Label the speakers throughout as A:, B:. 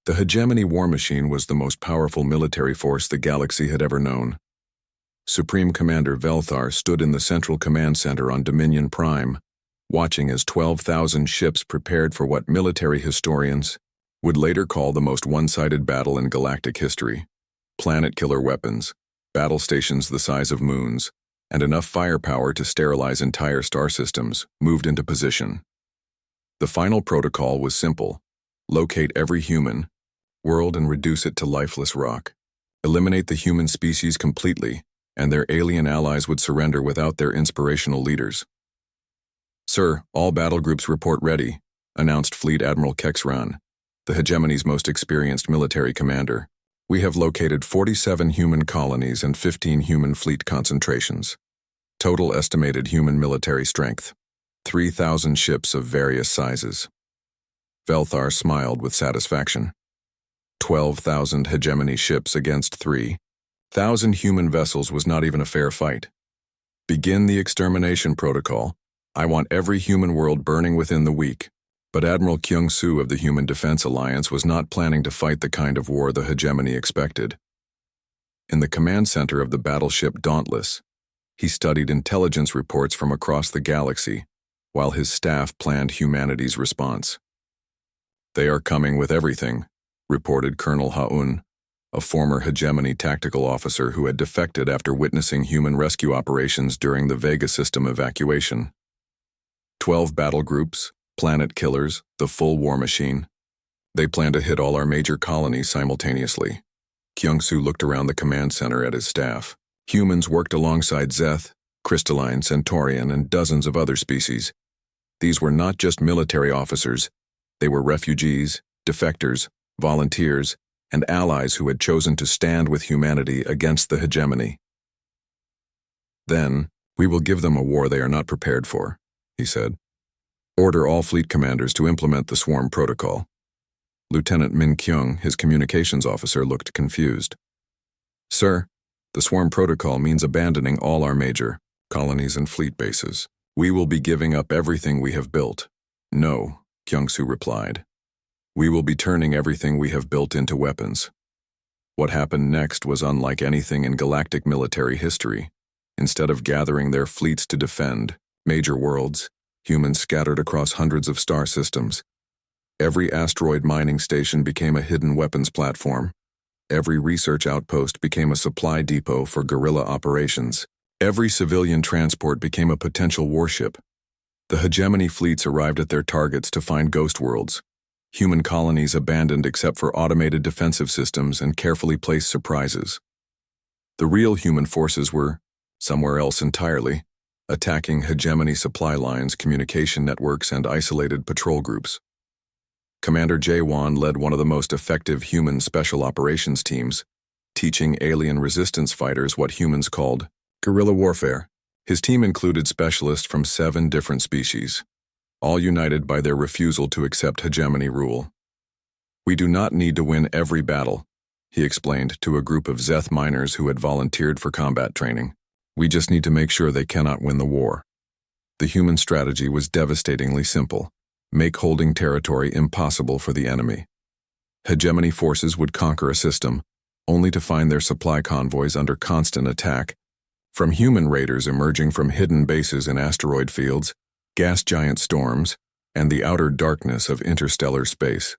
A: The hegemony war machine was the most powerful military force the galaxy had ever known. Supreme Commander Velthar stood in the central command center on Dominion Prime, watching as 12,000 ships prepared for what military historians would later call the most one-sided battle in galactic history. Planet-killer weapons, battle stations the size of moons, and enough firepower to sterilize entire star systems moved into position. The final protocol was simple: locate every human world and reduce it to lifeless rock. Eliminate the human species completely, and their alien allies would surrender without their inspirational leaders. "Sir, all battle groups report ready," announced Fleet Admiral Kexran, the hegemony's most experienced military commander. "We have located 47 human colonies and 15 human fleet concentrations. Total estimated human military strength: 3,000 ships of various sizes." Velthar smiled with satisfaction. 12,000 hegemony ships against 3,000 human vessels was not even a fair fight. "Begin the extermination protocol. I want every human world burning within the week." But Admiral Kyung-Soo of the Human Defense Alliance was not planning to fight the kind of war the hegemony expected. In the command center of the battleship Dauntless, he studied intelligence reports from across the galaxy, while his staff planned humanity's response. "They are coming with everything," reported Colonel Haun, a former hegemony tactical officer who had defected after witnessing human rescue operations during the Vega system evacuation. 12 battle groups, planet killers, the full war machine. They plan to hit all our major colonies simultaneously. Kyung-Soo looked around the command center at his staff. Humans worked alongside Zeth, Crystalline, Centaurian, and dozens of other species. These were not just military officers. They were refugees, defectors, volunteers, and allies who had chosen to stand with humanity against the hegemony. "Then, we will give them a war they are not prepared for," he said. "Order all fleet commanders to implement the swarm protocol." Lieutenant Min Kyung, his communications officer, looked confused. "Sir, the swarm protocol means abandoning all our major colonies and fleet bases. We will be giving up everything we have built." "No," Kyung-Soo replied. "We will be turning everything we have built into weapons." What happened next was unlike anything in galactic military history. Instead of gathering their fleets to defend major worlds, humans scattered across hundreds of star systems. Every asteroid mining station became a hidden weapons platform. Every research outpost became a supply depot for guerrilla operations. Every civilian transport became a potential warship. The hegemony fleets arrived at their targets to find ghost worlds. Human colonies abandoned except for automated defensive systems and carefully placed surprises. The real human forces were somewhere else entirely, attacking hegemony supply lines, communication networks, and isolated patrol groups. Commander Jae-won led one of the most effective human special operations teams, teaching alien resistance fighters what humans called guerrilla warfare. His team included specialists from 7 different species, all united by their refusal to accept hegemony rule. "We do not need to win every battle," he explained to a group of Zeth miners who had volunteered for combat training. "We just need to make sure they cannot win the war." The human strategy was devastatingly simple: make holding territory impossible for the enemy. Hegemony forces would conquer a system, only to find their supply convoys under constant attack, from human raiders emerging from hidden bases in asteroid fields, gas giant storms, and the outer darkness of interstellar space.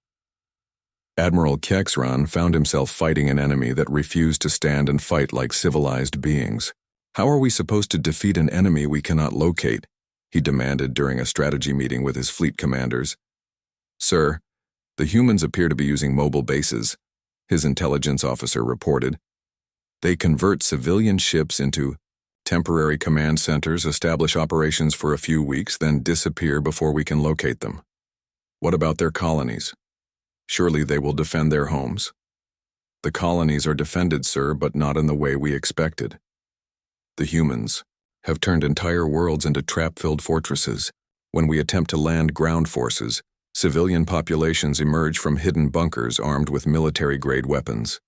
A: Admiral Kexran found himself fighting an enemy that refused to stand and fight like civilized beings. "How are we supposed to defeat an enemy we cannot locate?" he demanded during a strategy meeting with his fleet commanders. "Sir, the humans appear to be using mobile bases," his intelligence officer reported. "They convert civilian ships into temporary command centers, establish operations for a few weeks, then disappear before we can locate them. What about their colonies? Surely they will defend their homes." "The colonies are defended, sir, but not in the way we expected. The humans have turned entire worlds into trap-filled fortresses. When we attempt to land ground forces, civilian populations emerge from hidden bunkers armed with military-grade weapons."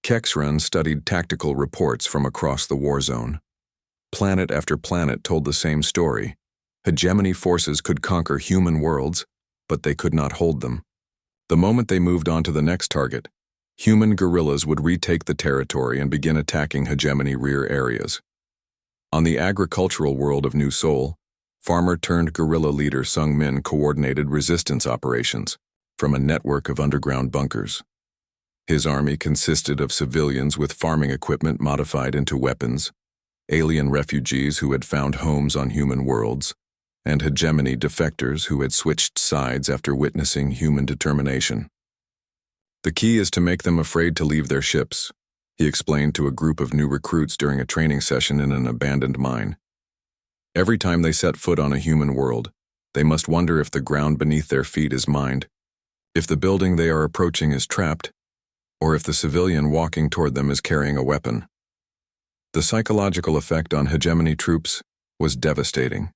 A: Kexran studied tactical reports from across the war zone. Planet after planet told the same story. Hegemony forces could conquer human worlds, but they could not hold them. The moment they moved on to the next target, human guerrillas would retake the territory and begin attacking hegemony rear areas. On the agricultural world of New Seoul, farmer-turned-guerrilla leader Sung Min coordinated resistance operations from a network of underground bunkers. His army consisted of civilians with farming equipment modified into weapons, alien refugees who had found homes on human worlds, and hegemony defectors who had switched sides after witnessing human determination. The key is to make them afraid to leave their ships, he explained to a group of new recruits during a training session in an abandoned mine. Every time they set foot on a human world, they must wonder if the ground beneath their feet is mined, if the building they are approaching is trapped, or if the civilian walking toward them is carrying a weapon. The psychological effect on hegemony troops was devastating.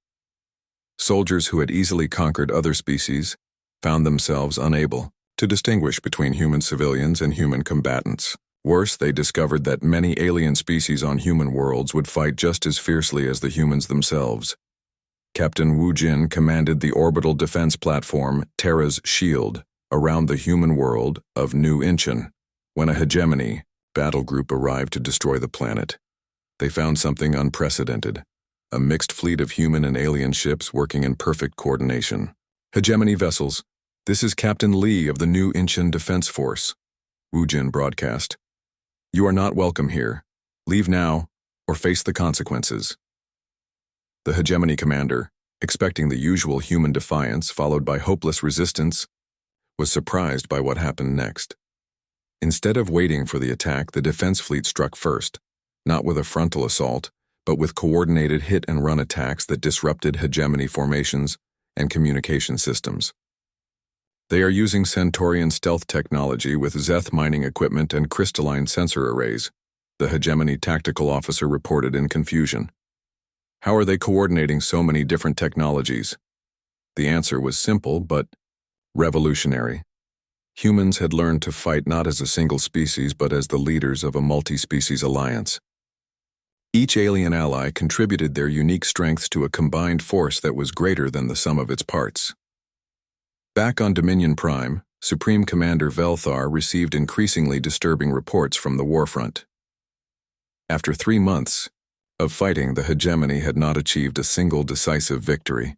A: Soldiers who had easily conquered other species found themselves unable to distinguish between human civilians and human combatants. Worse, they discovered that many alien species on human worlds would fight just as fiercely as the humans themselves. Captain Wu Jin commanded the orbital defense platform Terra's Shield around the human world of New Incheon when a hegemony battle group arrived to destroy the planet. They found something unprecedented, a mixed fleet of human and alien ships working in perfect coordination. Hegemony vessels, this is Captain Lee of the New Incheon Defense Force, Wu Jin broadcast. You are not welcome here. Leave now, or face the consequences. The hegemony commander, expecting the usual human defiance followed by hopeless resistance, was surprised by what happened next. Instead of waiting for the attack, the defense fleet struck first, not with a frontal assault, but with coordinated hit-and-run attacks that disrupted hegemony formations and communication systems. They are using Centaurian stealth technology with Zeth mining equipment and crystalline sensor arrays, the hegemony tactical officer reported in confusion. How are they coordinating so many different technologies? The answer was simple but revolutionary. Humans had learned to fight not as a single species but as the leaders of a multi-species alliance. Each alien ally contributed their unique strengths to a combined force that was greater than the sum of its parts. Back on Dominion Prime, Supreme Commander Velthar received increasingly disturbing reports from the warfront. After 3 months of fighting, the hegemony had not achieved a single decisive victory.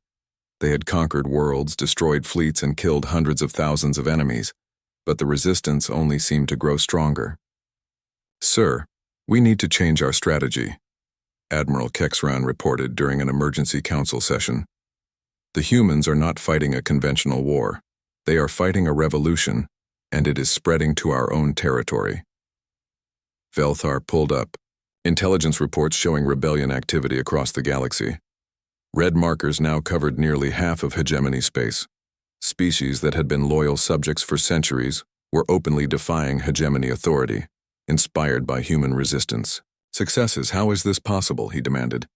A: They had conquered worlds, destroyed fleets, and killed hundreds of thousands of enemies, but the resistance only seemed to grow stronger. Sir, we need to change our strategy, Admiral Kexran reported during an emergency council session. The humans are not fighting a conventional war. They are fighting a revolution, and it is spreading to our own territory. Velthar pulled up. Intelligence reports showing rebellion activity across the galaxy. Red markers now covered nearly half of hegemony space. Species that had been loyal subjects for centuries were openly defying hegemony authority, inspired by human resistance. Successes, how is this possible? He demanded.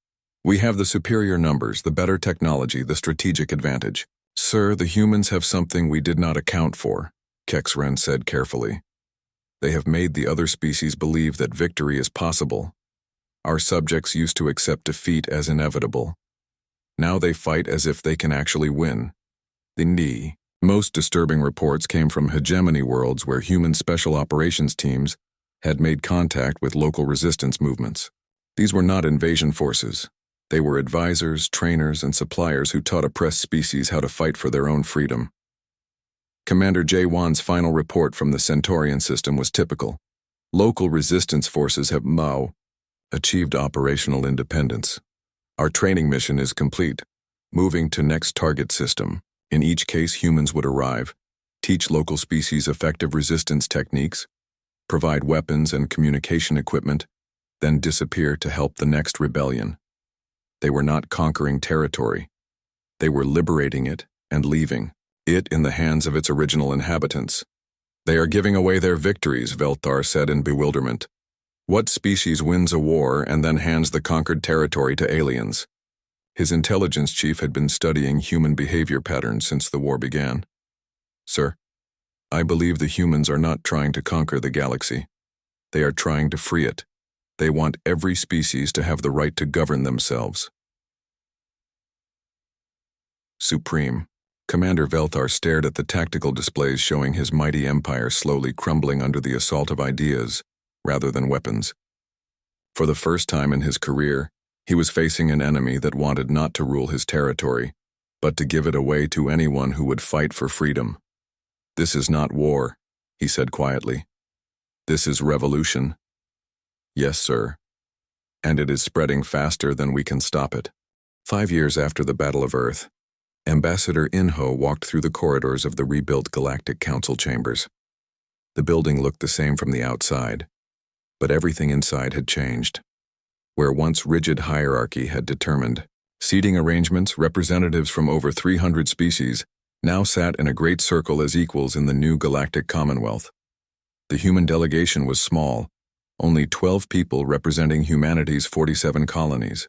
A: We have the superior numbers, the better technology, the strategic advantage. Sir, the humans have something we did not account for, Kexran said carefully. They have made the other species believe that victory is possible. Our subjects used to accept defeat as inevitable. Now they fight as if they can actually win. The most disturbing reports came from hegemony worlds where human special operations teams had made contact with local resistance movements. These were not invasion forces. They were advisors, trainers, and suppliers who taught oppressed species how to fight for their own freedom. Commander Jae-won's final report from the Centaurian system was typical. Local resistance forces have achieved operational independence. Our training mission is complete. Moving to next target system. In each case, humans would arrive, teach local species effective resistance techniques, provide weapons and communication equipment, then disappear to help the next rebellion. They were not conquering territory. They were liberating it and leaving it in the hands of its original inhabitants. They are giving away their victories, Velthar said in bewilderment. What species wins a war and then hands the conquered territory to aliens? His intelligence chief had been studying human behavior patterns since the war began. Sir, I believe the humans are not trying to conquer the galaxy. They are trying to free it. They want every species to have the right to govern themselves. Supreme. Commander Velthar stared at the tactical displays showing his mighty empire slowly crumbling under the assault of ideas, rather than weapons. For the first time in his career, he was facing an enemy that wanted not to rule his territory, but to give it away to anyone who would fight for freedom. "This is not war," he said quietly. "This is revolution." "Yes, sir. And it is spreading faster than we can stop it." 5 years after the Battle of Earth, Ambassador Inho walked through the corridors of the rebuilt Galactic Council chambers. The building looked the same from the outside, but everything inside had changed. Where once rigid hierarchy had determined seating arrangements, representatives from over 300 species now sat in a great circle as equals in the new Galactic Commonwealth. The human delegation was small, only 12 people representing humanity's 47 colonies.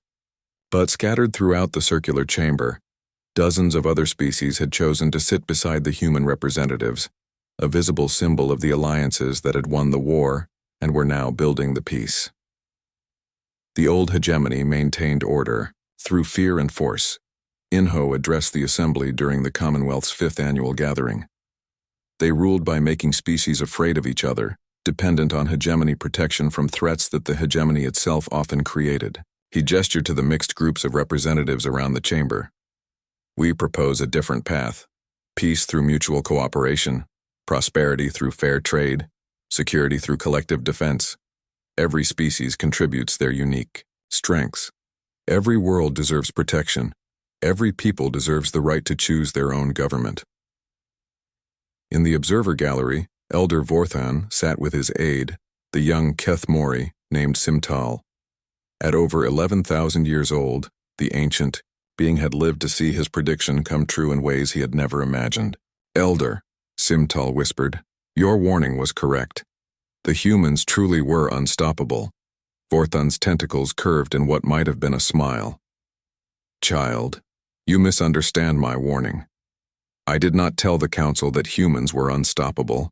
A: But scattered throughout the circular chamber, dozens of other species had chosen to sit beside the human representatives, a visible symbol of the alliances that had won the war and were now building the peace. The old hegemony maintained order through fear and force. Inho addressed the assembly during the Commonwealth's 5th annual gathering. They ruled by making species afraid of each other, dependent on hegemony protection from threats that the hegemony itself often created. He gestured to the mixed groups of representatives around the chamber. "We propose a different path: peace through mutual cooperation, prosperity through fair trade, security through collective defense. Every species contributes their unique strengths. Every world deserves protection. Every people deserves the right to choose their own government." In the observer gallery, Elder Vorthan sat with his aide, the young Keth Mori, named Simtal. At over 11,000 years old, the ancient being had lived to see his prediction come true in ways he had never imagined. "Elder," Simtal whispered, "your warning was correct. The humans truly were unstoppable." Vorthan's tentacles curved in what might have been a smile. "Child, you misunderstand my warning. I did not tell the council that humans were unstoppable.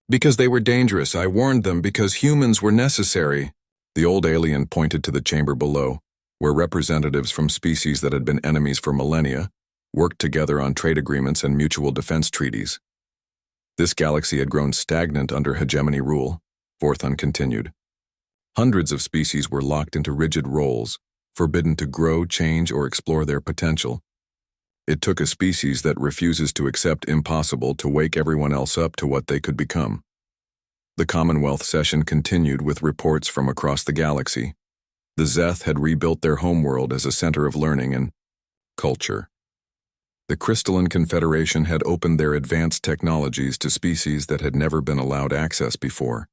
A: Because they were dangerous, I warned them because humans were necessary." The old alien pointed to the chamber below, where representatives from species that had been enemies for millennia worked together on trade agreements and mutual defense treaties. This galaxy had grown stagnant under hegemony rule, Vorthan continued. Hundreds of species were locked into rigid roles, forbidden to grow, change, or explore their potential. It took a species that refuses to accept impossible to wake everyone else up to what they could become. The Commonwealth session continued with reports from across the galaxy. The Zeth had rebuilt their homeworld as a center of learning and culture. The Crystalline Confederation had opened their advanced technologies to species that had never been allowed access before.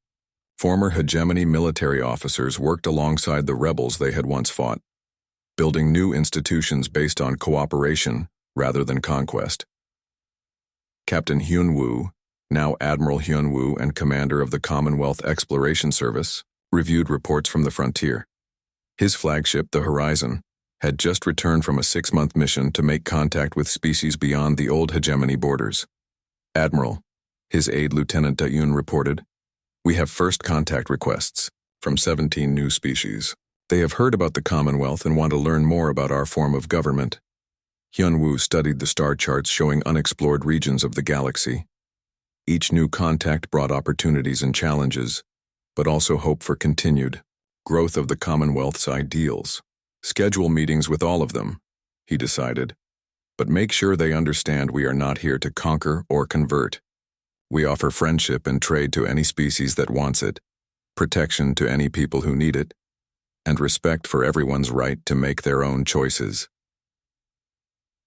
A: Former hegemony military officers worked alongside the rebels they had once fought, building new institutions based on cooperation rather than conquest. Captain Hyun-woo, now Admiral Hyun-woo and commander of the Commonwealth Exploration Service, reviewed reports from the frontier. His flagship, the Horizon, had just returned from a 6-month mission to make contact with species beyond the old hegemony borders. "Admiral," his aide Lieutenant Dayun reported, "we have first contact requests from 17 new species. They have heard about the Commonwealth and want to learn more about our form of government." Hyun-woo studied the star charts showing unexplored regions of the galaxy. Each new contact brought opportunities and challenges, but also hope for continued growth of the Commonwealth's ideals. "Schedule meetings with all of them," he decided, "but make sure they understand we are not here to conquer or convert. We offer friendship and trade to any species that wants it, protection to any people who need it, and respect for everyone's right to make their own choices."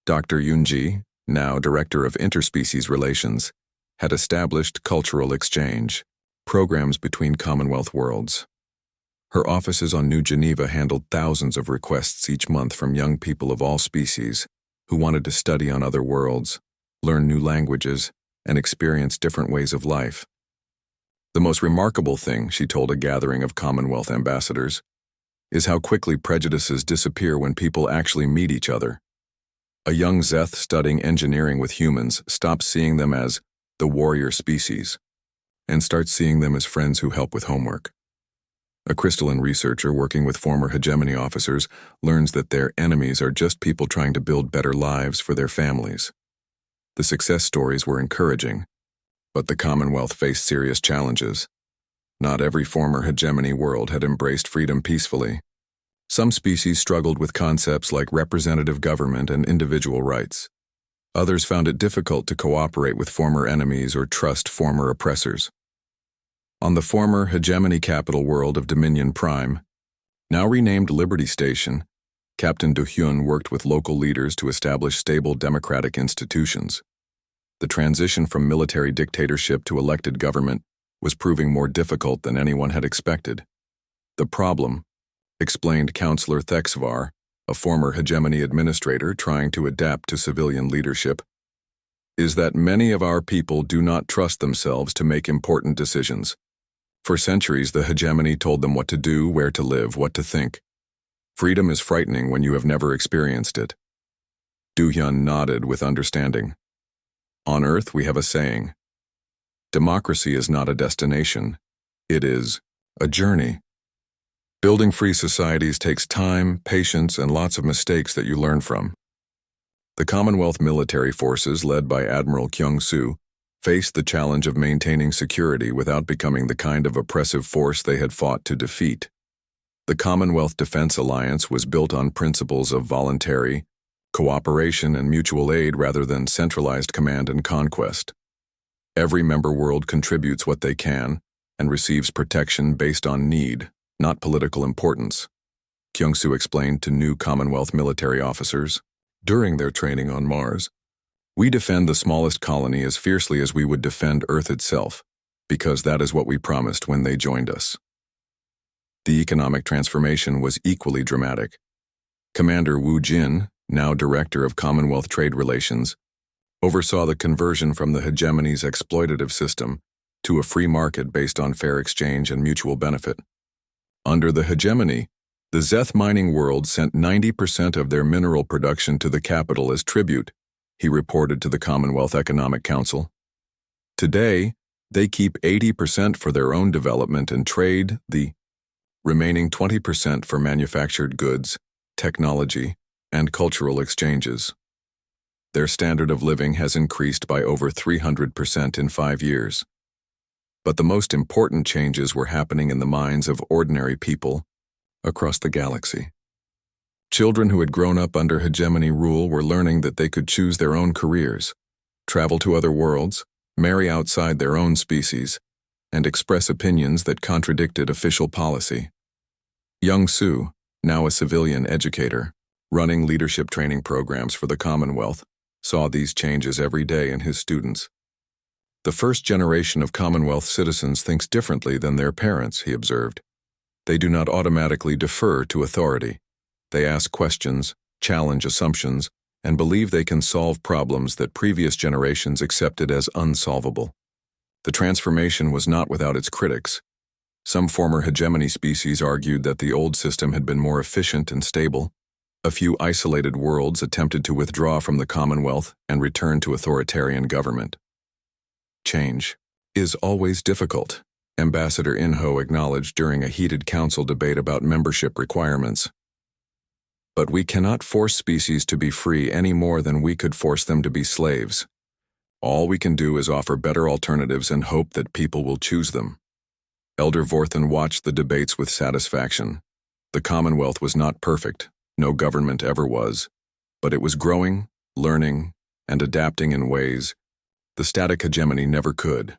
A: Dr. Yoonji, now Director of Interspecies Relations, had established cultural exchange programs between Commonwealth worlds. Her offices on New Geneva handled thousands of requests each month from young people of all species who wanted to study on other worlds, learn new languages, and experience different ways of life. "The most remarkable thing," she told a gathering of Commonwealth ambassadors, "is how quickly prejudices disappear when people actually meet each other. A young Zeth studying engineering with humans stops seeing them as the warrior species and starts seeing them as friends who help with homework. A crystalline researcher working with former hegemony officers learns that their enemies are just people trying to build better lives for their families. The success stories were encouraging, but the Commonwealth faced serious challenges. Not every former hegemony world had embraced freedom peacefully. Some species struggled with concepts like representative government and individual rights. Others found it difficult to cooperate with former enemies or trust former oppressors. On the former hegemony capital world of Dominion Prime, now renamed Liberty Station, Captain Do-hyun worked with local leaders to establish stable democratic institutions. The transition from military dictatorship to elected government was proving more difficult than anyone had expected. The problem, explained Councillor Thexvar, a former hegemony administrator trying to adapt to civilian leadership, is that many of our people do not trust themselves to make important decisions. For centuries, the hegemony told them what to do, where to live, what to think. Freedom is frightening when you have never experienced it. Do-hyun nodded with understanding. On Earth, we have a saying. Democracy is not a destination. It is a journey. Building free societies takes time, patience, and lots of mistakes that you learn from. The Commonwealth military forces, led by Admiral Kyung-soo, faced the challenge of maintaining security without becoming the kind of oppressive force they had fought to defeat. The Commonwealth Defense Alliance was built on principles of voluntary cooperation and mutual aid rather than centralized command and conquest. Every member world contributes what they can and receives protection based on need, not political importance, Kyung-soo explained to new Commonwealth military officers. During their training on Mars, we defend the smallest colony as fiercely as we would defend Earth itself, because that is what we promised when they joined us. The economic transformation was equally dramatic. Commander Woo Jin, now Director of Commonwealth Trade Relations, oversaw the conversion from the hegemony's exploitative system to a free market based on fair exchange and mutual benefit. Under the hegemony, the Zeth mining world sent 90% of their mineral production to the capital as tribute, he reported to the Commonwealth Economic Council. Today, they keep 80% for their own development and trade, the remaining 20% for manufactured goods, technology, and cultural exchanges. Their standard of living has increased by over 300% in 5 years. But the most important changes were happening in the minds of ordinary people across the galaxy. Children who had grown up under hegemony rule were learning that they could choose their own careers, travel to other worlds, marry outside their own species, and express opinions that contradicted official policy. Young Soo, now a civilian educator, running leadership training programs for the Commonwealth, saw these changes every day in his students. The first generation of Commonwealth citizens thinks differently than their parents, he observed. They do not automatically defer to authority. They ask questions, challenge assumptions, and believe they can solve problems that previous generations accepted as unsolvable. The transformation was not without its critics. Some former hegemony species argued that the old system had been more efficient and stable. A few isolated worlds attempted to withdraw from the Commonwealth and return to authoritarian government. Change is always difficult, Ambassador In-ho acknowledged during a heated council debate about membership requirements. But we cannot force species to be free any more than we could force them to be slaves. All we can do is offer better alternatives and hope that people will choose them. Elder Vorthen watched the debates with satisfaction. The Commonwealth was not perfect, no government ever was, but it was growing, learning, and adapting in ways the static hegemony never could.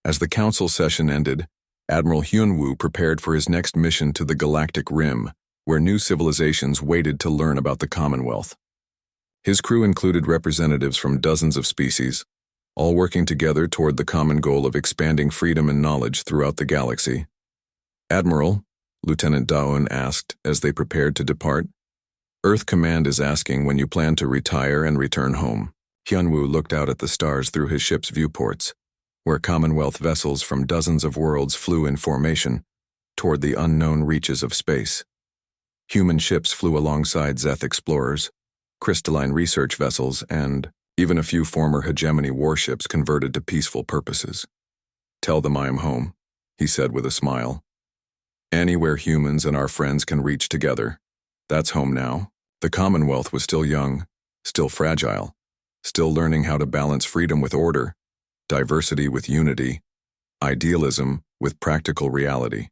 A: As the council session ended, Admiral Hyun-woo prepared for his next mission to the Galactic Rim, where new civilizations waited to learn about the Commonwealth. His crew included representatives from dozens of species, all working together toward the common goal of expanding freedom and knowledge throughout the galaxy. Admiral, Lieutenant Daeun asked as they prepared to depart, Earth Command is asking when you plan to retire and return home. Hyun-woo looked out at the stars through his ship's viewports, where Commonwealth vessels from dozens of worlds flew in formation toward the unknown reaches of space. Human ships flew alongside Zeth explorers, crystalline research vessels, and even a few former hegemony warships converted to peaceful purposes. Tell them I am home, he said with a smile. Anywhere humans and our friends can reach together. That's home now. The Commonwealth was still young, still fragile, still learning how to balance freedom with order, diversity with unity, idealism with practical reality.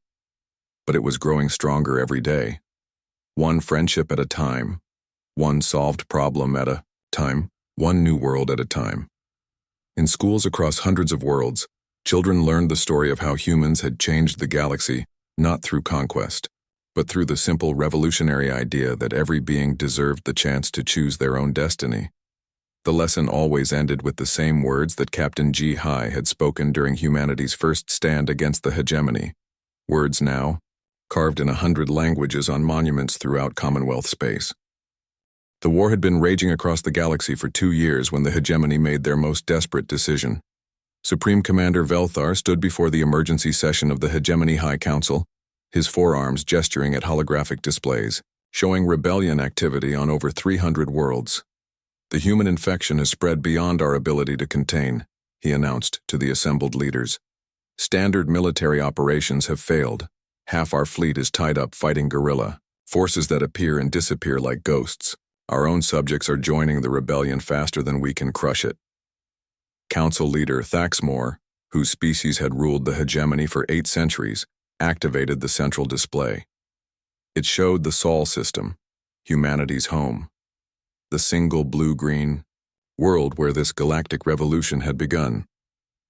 A: But it was growing stronger every day. One friendship at a time, one solved problem at a time, one new world at a time. In schools across hundreds of worlds, children learned the story of how humans had changed the galaxy, not through conquest, but through the simple revolutionary idea that every being deserved the chance to choose their own destiny. The lesson always ended with the same words that Captain G. Hai had spoken during humanity's first stand against the hegemony. Words now, carved in 100 languages on monuments throughout Commonwealth space. The war had been raging across the galaxy for 2 years when the hegemony made their most desperate decision. Supreme Commander Velthar stood before the emergency session of the Hegemony High Council, his forearms gesturing at holographic displays, showing rebellion activity on over 300 worlds. "The human infection has spread beyond our ability to contain," he announced to the assembled leaders. "Standard military operations have failed. Half our fleet is tied up fighting guerrilla, forces that appear and disappear like ghosts. Our own subjects are joining the rebellion faster than we can crush it." Council leader Thaxmore, whose species had ruled the hegemony for 8 centuries, activated the central display. It showed the Sol system, humanity's home, the single blue-green world where this galactic revolution had begun.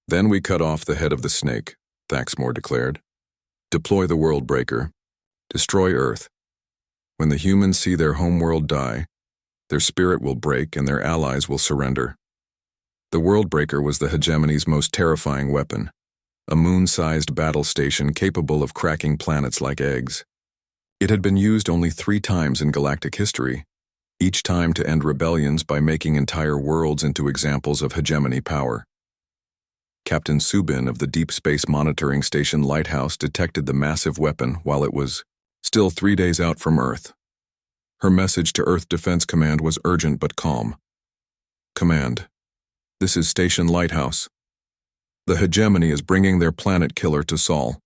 A: "Then we cut off the head of the snake," Thaxmore declared. "Deploy the World Breaker. Destroy Earth. When the humans see their homeworld die, their spirit will break and their allies will surrender." The World Breaker was the hegemony's most terrifying weapon, a moon-sized battle station capable of cracking planets like eggs. It had been used only 3 times in galactic history, each time to end rebellions by making entire worlds into examples of hegemony power. Captain Subin of the Deep Space Monitoring Station Lighthouse detected the massive weapon while it was still 3 days out from Earth. Her message to Earth Defense Command was urgent but calm. "Command, this is Station Lighthouse. The hegemony is bringing their planet killer to Sol.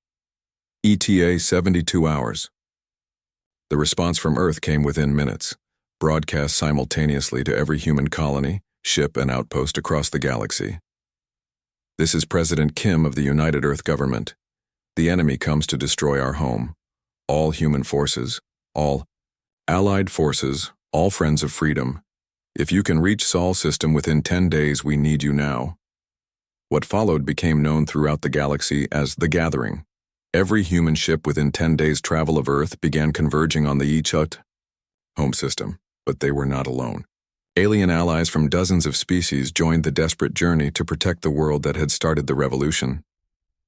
A: ETA 72 hours. The response from Earth came within minutes, broadcast simultaneously to every human colony, ship, and outpost across the galaxy. "This is President Kim of the United Earth Government. The enemy comes to destroy our home. All human forces, all allied forces, all friends of freedom. If you can reach Sol system within 10 days, we need you now." What followed became known throughout the galaxy as the Gathering. Every human ship within 10 days' travel of Earth began converging on the Ichut home system, but they were not alone. Alien allies from dozens of species joined the desperate journey to protect the world that had started the revolution.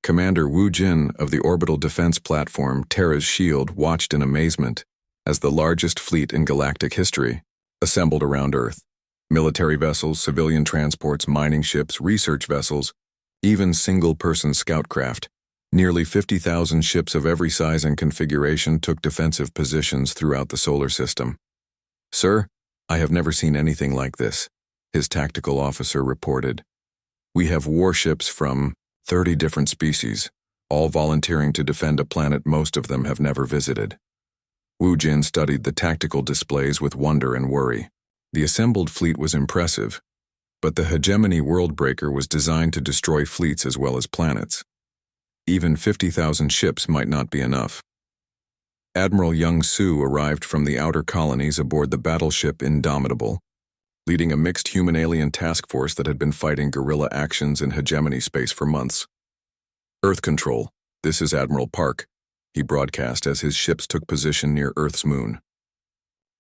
A: Commander Wu Jin of the orbital defense platform Terra's Shield watched in amazement as the largest fleet in galactic history assembled around Earth. Military vessels, civilian transports, mining ships, research vessels, even single-person scout craft. Nearly 50,000 ships of every size and configuration took defensive positions throughout the solar system. "Sir, I have never seen anything like this," his tactical officer reported. "We have warships from 30 different species, all volunteering to defend a planet most of them have never visited." Wu Jin studied the tactical displays with wonder and worry. The assembled fleet was impressive, but the hegemony World Breaker was designed to destroy fleets as well as planets. Even 50,000 ships might not be enough. Admiral Young Su arrived from the outer colonies aboard the battleship Indomitable, leading a mixed human-alien task force that had been fighting guerrilla actions in hegemony space for months. "Earth Control, this is Admiral Park," he broadcast as his ships took position near Earth's moon.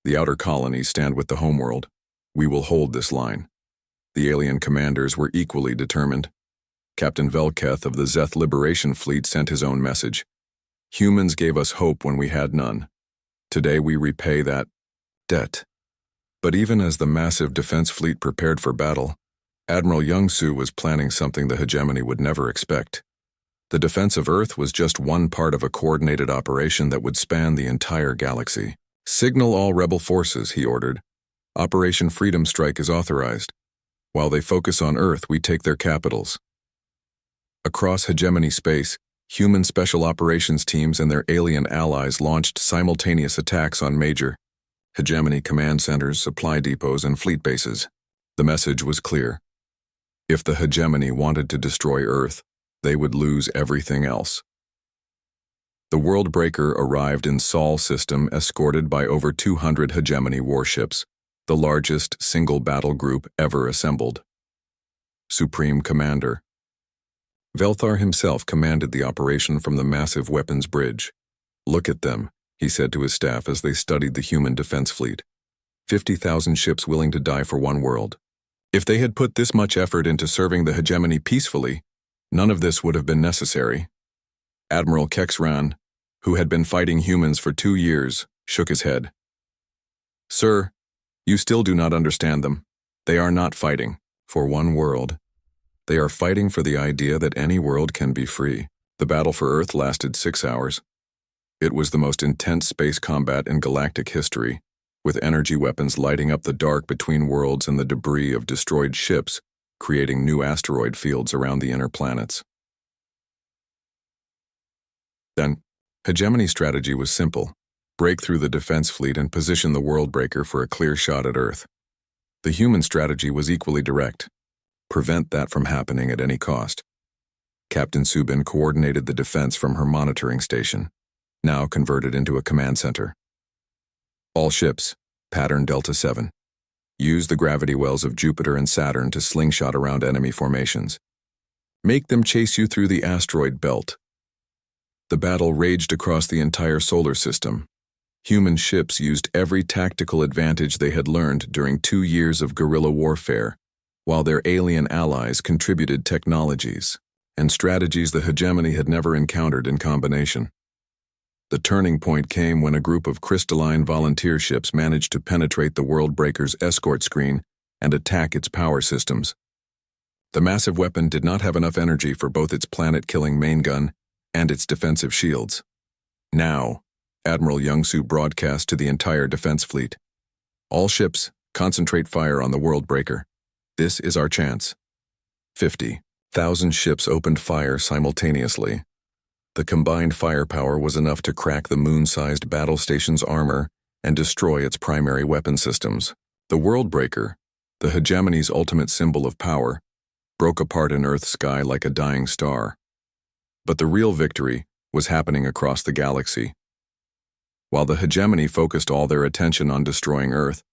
A: "The outer colonies stand with the homeworld. We will hold this line." The alien commanders were equally determined. Captain Velketh of the Zeth Liberation Fleet sent his own message. "Humans gave us hope when we had none. Today we repay that debt." But even as the massive defense fleet prepared for battle, Admiral Youngsu was planning something the hegemony would never expect. The defense of Earth was just one part of a coordinated operation that would span the entire galaxy. "Signal all rebel forces," he ordered. "Operation Freedom Strike is authorized. While they focus on Earth, we take their capitals." Across hegemony space, human special operations teams and their alien allies launched simultaneous attacks on major hegemony command centers, supply depots, and fleet bases. The message was clear. If the hegemony wanted to destroy Earth, they would lose everything else. The World Breaker arrived in Sol system escorted by over 200 hegemony warships, the largest single battle group ever assembled. Supreme Commander Velthar himself commanded the operation from the massive weapons bridge. "Look at them," he said to his staff as they studied the human defense fleet. 50,000 ships willing to die for one world. If they had put this much effort into serving the hegemony peacefully, none of this would have been necessary. Admiral Kexran, who had been fighting humans for 2 years, shook his head. "Sir, you still do not understand them. They are not fighting for one world. They are fighting for the idea that any world can be free." The battle for Earth lasted 6 hours. It was the most intense space combat in galactic history, with energy weapons lighting up the dark between worlds and the debris of destroyed ships, creating new asteroid fields around the inner planets. Then, hegemony's strategy was simple: break through the defense fleet and position the World Breaker for a clear shot at Earth. The human strategy was equally direct: prevent that from happening at any cost. Captain Subin coordinated the defense from her monitoring station, now converted into a command center. All ships, pattern Delta 7. Use the gravity wells of Jupiter and Saturn to slingshot around enemy formations. Make them chase you through the asteroid belt. The battle raged across the entire solar system. Human ships used every tactical advantage they had learned during 2 years of guerrilla warfare, while their alien allies contributed technologies and strategies the hegemony had never encountered in combination. The turning point came when a group of crystalline volunteer ships managed to penetrate the World Breaker's escort screen and attack its power systems. The massive weapon did not have enough energy for both its planet-killing main gun and its defensive shields. Now, Admiral Youngsu broadcast to the entire defense fleet. "All ships, concentrate fire on the World Breaker. This is our chance." 50,000 ships opened fire simultaneously. The combined firepower was enough to crack the moon-sized battle station's armor and destroy its primary weapon systems. The World Breaker, the hegemony's ultimate symbol of power, broke apart in Earth's sky like a dying star. But the real victory was happening across the galaxy. While the hegemony focused all their attention on destroying Earth,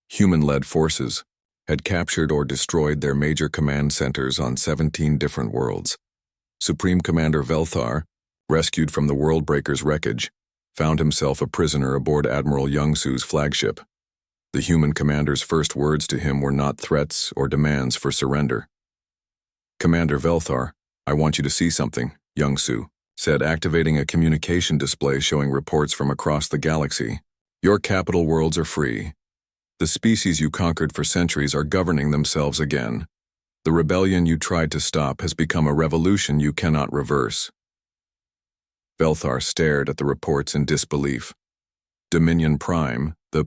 A: human-led forces had captured or destroyed their major command centers on 17 different worlds. Supreme Commander Velthar, rescued from the World Breaker's wreckage, found himself a prisoner aboard Admiral Youngsu's flagship. The human commander's first words to him were not threats or demands for surrender. "Commander Velthar, I want you to see something," Youngsu said, activating a communication display showing reports from across the galaxy. "Your capital worlds are free. The species you conquered for centuries are governing themselves again. The rebellion you tried to stop has become a revolution you cannot reverse." Velthar stared at the reports in disbelief. Dominion Prime, the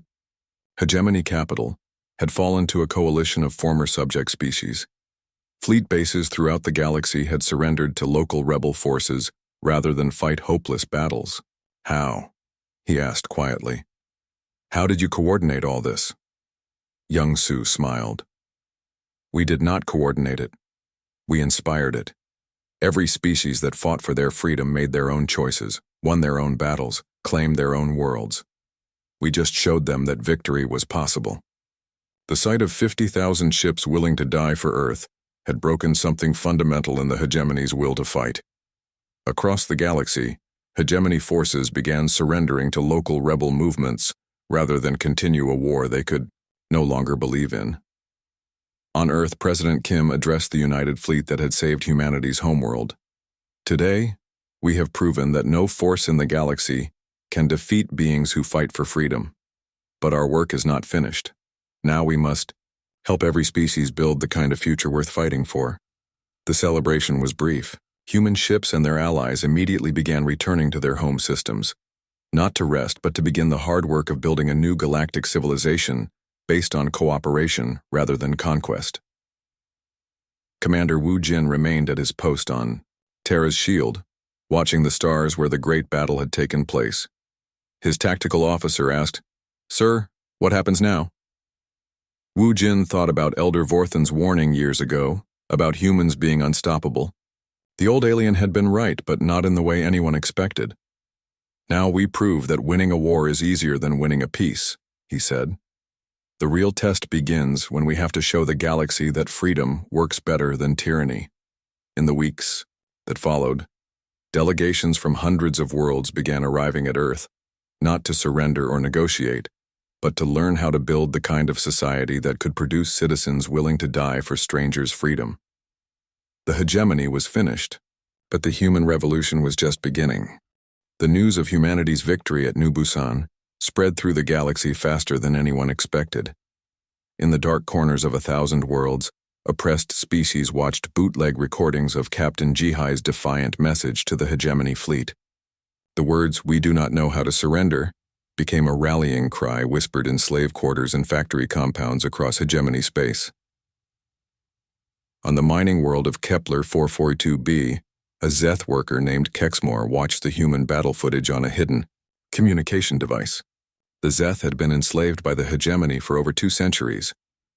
A: hegemony capital, had fallen to a coalition of former subject species. Fleet bases throughout the galaxy had surrendered to local rebel forces rather than fight hopeless battles. "How?" he asked quietly. "How did you coordinate all this?" Youngsu smiled. "We did not coordinate it. We inspired it. Every species that fought for their freedom made their own choices, won their own battles, claimed their own worlds. We just showed them that victory was possible." The sight of 50,000 ships willing to die for Earth had broken something fundamental in the hegemony's will to fight. Across the galaxy, hegemony forces began surrendering to local rebel movements rather than continue a war they could no longer believe in. On Earth, President Kim addressed the united fleet that had saved humanity's homeworld. "Today, we have proven that no force in the galaxy can defeat beings who fight for freedom. But our work is not finished. Now we must help every species build the kind of future worth fighting for." The celebration was brief. Human ships and their allies immediately began returning to their home systems, not to rest but to begin the hard work of building a new galactic civilization based on cooperation rather than conquest. Commander Wu Jin remained at his post on Terra's shield, watching the stars where the great battle had taken place. His tactical officer asked, "Sir, what happens now?" Wu Jin thought about Elder Vorthan's warning years ago, about humans being unstoppable. The old alien had been right, but not in the way anyone expected. Now we prove that winning a war is easier than winning a peace, he said. The real test begins when we have to show the galaxy that freedom works better than tyranny. In the weeks that followed, delegations from hundreds of worlds began arriving at Earth, not to surrender or negotiate, but to learn how to build the kind of society that could produce citizens willing to die for strangers' freedom. The hegemony was finished, but the human revolution was just beginning. The news of humanity's victory at New Busan spread through the galaxy faster than anyone expected. In the dark corners of 1,000 worlds, oppressed species watched bootleg recordings of Captain Jihai's defiant message to the hegemony fleet. The words, "We do not know how to surrender," became a rallying cry whispered in slave quarters and factory compounds across hegemony space. On the mining world of Kepler 442b, a Zeth worker named Kexmore watched the human battle footage on a hidden communication device. The Zeth had been enslaved by the hegemony for over 2 centuries,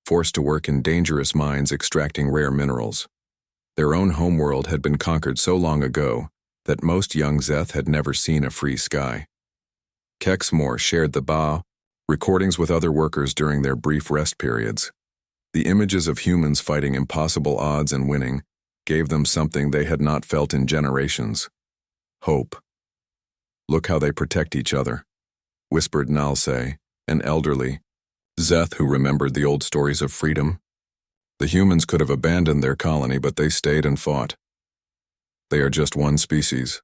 A: forced to work in dangerous mines extracting rare minerals. Their own homeworld had been conquered so long ago that most young Zeth had never seen a free sky. Kexmore shared the recordings with other workers during their brief rest periods. The images of humans fighting impossible odds and winning gave them something they had not felt in generations: hope. "Look how they protect each other," whispered Nalse, an elderly Zeth who remembered the old stories of freedom. "The humans could have abandoned their colony, but they stayed and fought." "They are just one species,"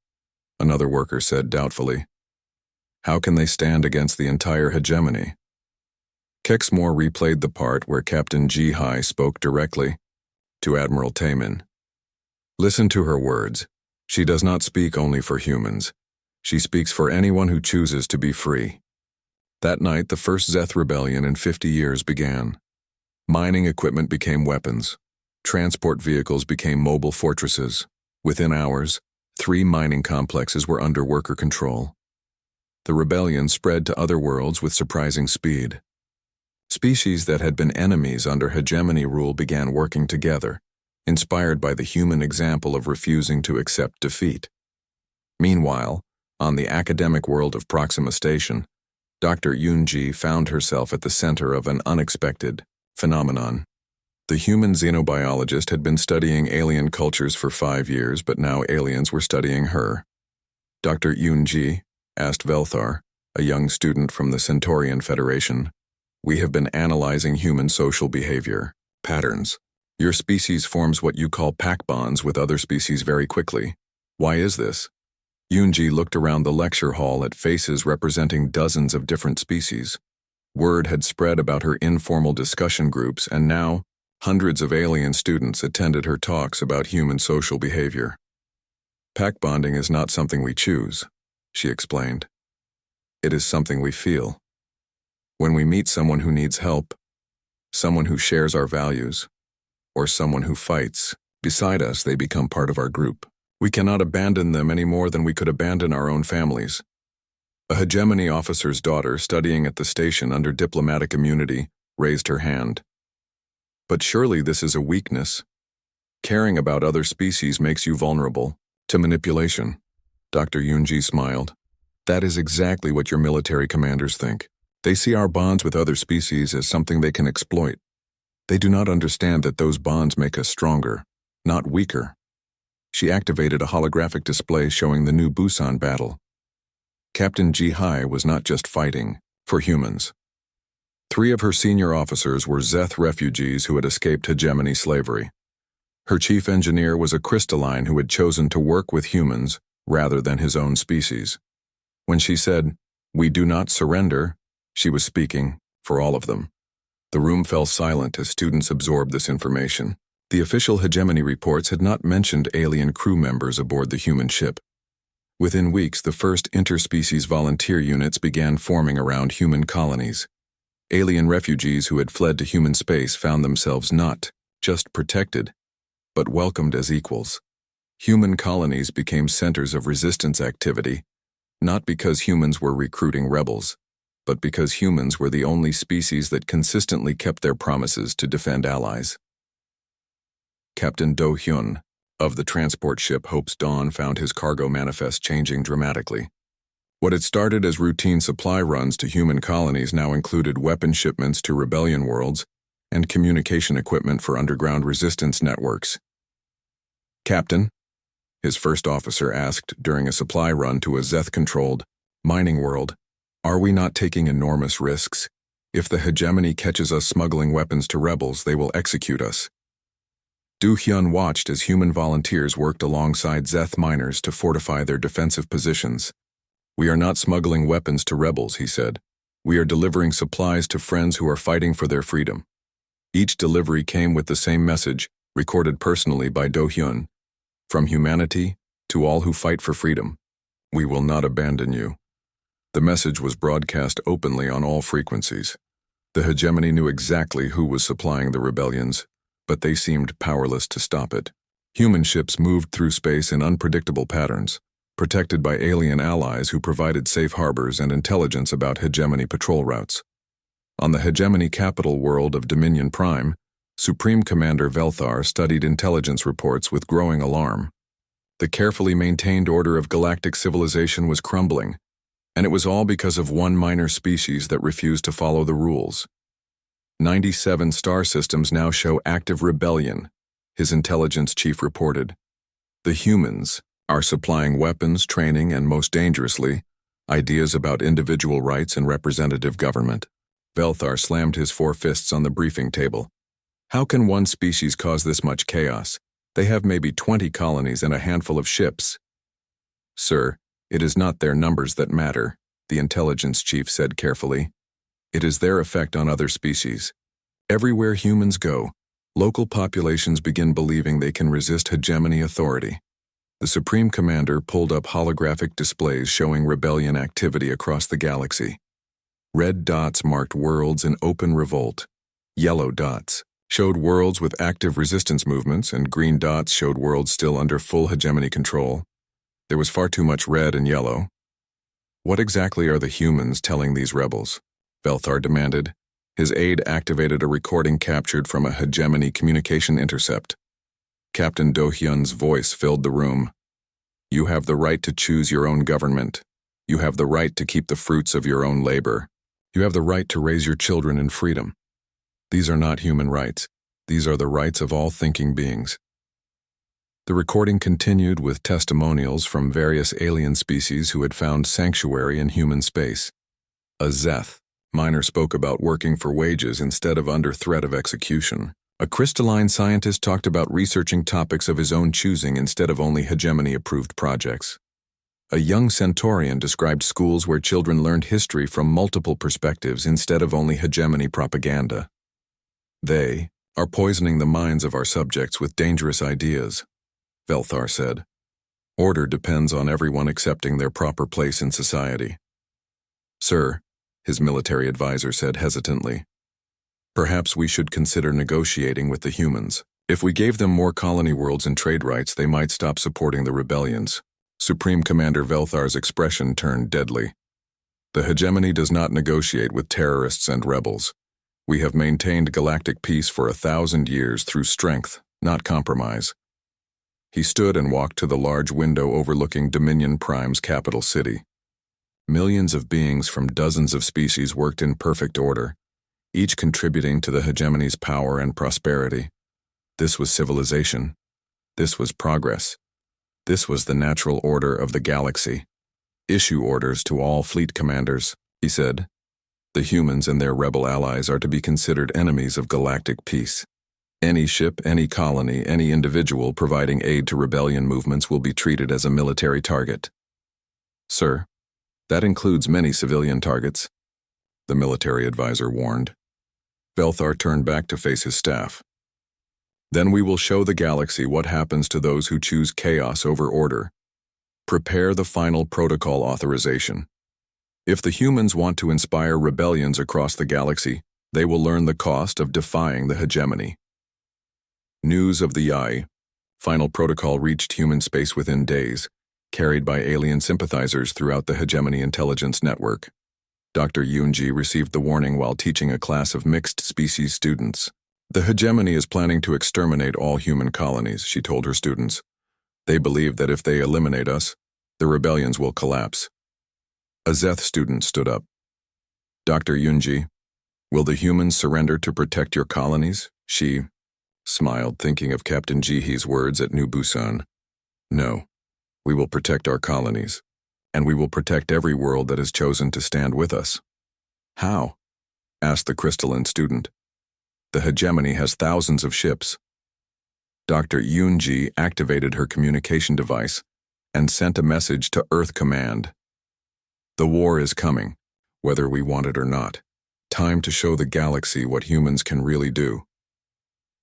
A: another worker said doubtfully. "How can they stand against the entire hegemony?" Kexmore replayed the part where Captain Jihai spoke directly to Admiral Taemin. "Listen to her words. She does not speak only for humans. She speaks for anyone who chooses to be free." That night, the first Zeth rebellion in 50 years began. Mining equipment became weapons. Transport vehicles became mobile fortresses. Within hours, 3 mining complexes were under worker control. The rebellion spread to other worlds with surprising speed. Species that had been enemies under hegemony rule began working together, inspired by the human example of refusing to accept defeat. Meanwhile, on the academic world of Proxima Station, Dr. Yoonji found herself at the center of an unexpected phenomenon. The human xenobiologist had been studying alien cultures for 5 years, but now aliens were studying her. "Dr. Yoonji," asked Velthar, a young student from the Centaurian Federation, "we have been analyzing human social behavior patterns. Your species forms what you call pack bonds with other species very quickly. Why is this?" Yoonji looked around the lecture hall at faces representing dozens of different species. Word had spread about her informal discussion groups, and now hundreds of alien students attended her talks about human social behavior. "Pack bonding is not something we choose," she explained. "It is something we feel. When we meet someone who needs help, someone who shares our values, or someone who fights beside us, they become part of our group. We cannot abandon them any more than we could abandon our own families." A hegemony officer's daughter studying at the station under diplomatic immunity raised her hand. "But surely this is a weakness. Caring about other species makes you vulnerable to manipulation." Dr. Yoonji smiled. "That is exactly what your military commanders think. They see our bonds with other species as something they can exploit. They do not understand that those bonds make us stronger, not weaker." She activated a holographic display showing the New Busan battle. Captain Jihai was not just fighting for humans. 3 of her senior officers were Zeth refugees who had escaped hegemony slavery. Her chief engineer was a crystalline who had chosen to work with humans rather than his own species. When she said, "We do not surrender," she was speaking for all of them. The room fell silent as students absorbed this information. The official hegemony reports had not mentioned alien crew members aboard the human ship. Within weeks, the first interspecies volunteer units began forming around human colonies. Alien refugees who had fled to human space found themselves not just protected, but welcomed as equals. Human colonies became centers of resistance activity, not because humans were recruiting rebels, but because humans were the only species that consistently kept their promises to defend allies. Captain Do Hyun of the transport ship Hope's Dawn found his cargo manifest changing dramatically. What had started as routine supply runs to human colonies now included weapon shipments to rebellion worlds and communication equipment for underground resistance networks. "Captain," his first officer asked during a supply run to a Zeth-controlled mining world, "are we not taking enormous risks? If the hegemony catches us smuggling weapons to rebels, they will execute us." Do Hyun watched as human volunteers worked alongside Zeth miners to fortify their defensive positions. "We are not smuggling weapons to rebels," he said. "We are delivering supplies to friends who are fighting for their freedom." Each delivery came with the same message, recorded personally by Do Hyun. "From humanity to all who fight for freedom, we will not abandon you." The message was broadcast openly on all frequencies. The hegemony knew exactly who was supplying the rebellions, but they seemed powerless to stop it. Human ships moved through space in unpredictable patterns, protected by alien allies who provided safe harbors and intelligence about hegemony patrol routes. On the hegemony capital world of Dominion Prime, Supreme Commander Velthar studied intelligence reports with growing alarm. The carefully maintained order of galactic civilization was crumbling, and it was all because of one minor species that refused to follow the rules. 97 star systems now show active rebellion, his intelligence chief reported. The humans are supplying weapons, training, and most dangerously, ideas about individual rights and representative government. Velthar slammed his 4 fists on the briefing table. "How can one species cause this much chaos? They have maybe 20 colonies and a handful of ships." "Sir, it is not their numbers that matter," the intelligence chief said carefully. "It is their effect on other species. Everywhere humans go, local populations begin believing they can resist hegemony authority." The Supreme Commander pulled up holographic displays showing rebellion activity across the galaxy. Red dots marked worlds in open revolt. Yellow dots showed worlds with active resistance movements, and green dots showed worlds still under full hegemony control. There was far too much red and yellow. "What exactly are the humans telling these rebels?" Velthar demanded. His aide activated a recording captured from a hegemony communication intercept. Captain Do Hyun's voice filled the room. "You have the right to choose your own government. You have the right to keep the fruits of your own labor. You have the right to raise your children in freedom. These are not human rights. These are the rights of all thinking beings." The recording continued with testimonials from various alien species who had found sanctuary in human space. A Zeth miner spoke about working for wages instead of under threat of execution. A crystalline scientist talked about researching topics of his own choosing instead of only hegemony-approved projects. A young Centaurian described schools where children learned history from multiple perspectives instead of only hegemony propaganda. "They are poisoning the minds of our subjects with dangerous ideas," Velthar said. "Order depends on everyone accepting their proper place in society." "Sir," his military advisor said hesitantly, "perhaps we should consider negotiating with the humans. If we gave them more colony worlds and trade rights, they might stop supporting the rebellions." Supreme Commander Velthar's expression turned deadly. "The hegemony does not negotiate with terrorists and rebels. We have maintained galactic peace for 1,000 years through strength, not compromise." He stood and walked to the large window overlooking Dominion Prime's capital city. Millions of beings from dozens of species worked in perfect order, each contributing to the hegemony's power and prosperity. This was civilization. This was progress. This was the natural order of the galaxy. "Issue orders to all fleet commanders," he said. "The humans and their rebel allies are to be considered enemies of galactic peace. Any ship, any colony, any individual providing aid to rebellion movements will be treated as a military target." "Sir, that includes many civilian targets," the military advisor warned. Velthar turned back to face his staff. "Then we will show the galaxy what happens to those who choose chaos over order. Prepare the final protocol authorization. If the humans want to inspire rebellions across the galaxy, they will learn the cost of defying the hegemony." News of the eye. Final protocol reached human space within days, carried by alien sympathizers throughout the hegemony intelligence network. Dr. Yoonji received the warning while teaching a class of mixed-species students. The hegemony is planning to exterminate all human colonies, she told her students. They believe that if they eliminate us, the rebellions will collapse. A Zeth student stood up. Dr. Yoonji, will the humans surrender to protect your colonies? She smiled, thinking of Captain Jihee's words at New Busan. No, we will protect our colonies, and we will protect every world that has chosen to stand with us. How? Asked the crystalline student. The hegemony has thousands of ships. Dr. Yoonji activated her communication device and sent a message to Earth Command. The war is coming, whether we want it or not. Time to show the galaxy what humans can really do.